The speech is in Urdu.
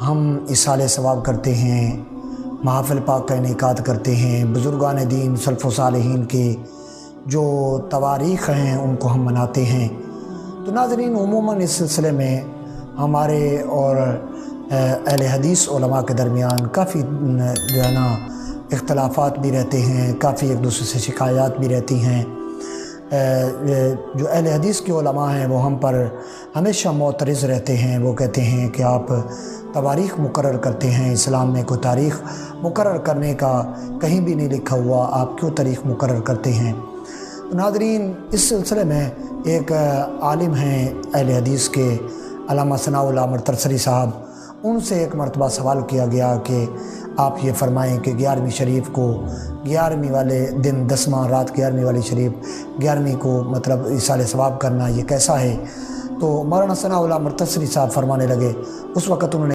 ہم اصالِ ثواب کرتے ہیں، محافل پاک کا انعقاد کرتے ہیں، بزرگان دین سلف و صالحین کے جو تواریخ ہیں ان کو ہم مناتے ہیں۔ تو ناظرین، عموماً اس سلسلے میں ہمارے اور اہل حدیث علماء کے درمیان کافی جو ہے نا اختلافات بھی رہتے ہیں، کافی ایک دوسرے سے شکایات بھی رہتی ہیں۔ جو اہل حدیث کے علماء ہیں وہ ہم پر ہمیشہ معترض رہتے ہیں، وہ کہتے ہیں کہ آپ تواریخ مقرر کرتے ہیں، اسلام میں کوئی تاریخ مقرر کرنے کا کہیں بھی نہیں لکھا ہوا، آپ کیوں تاریخ مقرر کرتے ہیں؟ تو ناظرین، اس سلسلے میں ایک عالم ہیں اہل حدیث کے، علامہ ثناء اللہ مرترسری صاحب، ان سے ایک مرتبہ سوال کیا گیا کہ آپ یہ فرمائیں کہ 11ویں شریف کو 11ویں والے دن 10واں رات 11ویں والی شریف 11ویں کو مطلب اصالِ ثواب کرنا یہ کیسا ہے؟ تو مولانا ثناء اللہ مرترسری صاحب فرمانے لگے، اس وقت انہوں نے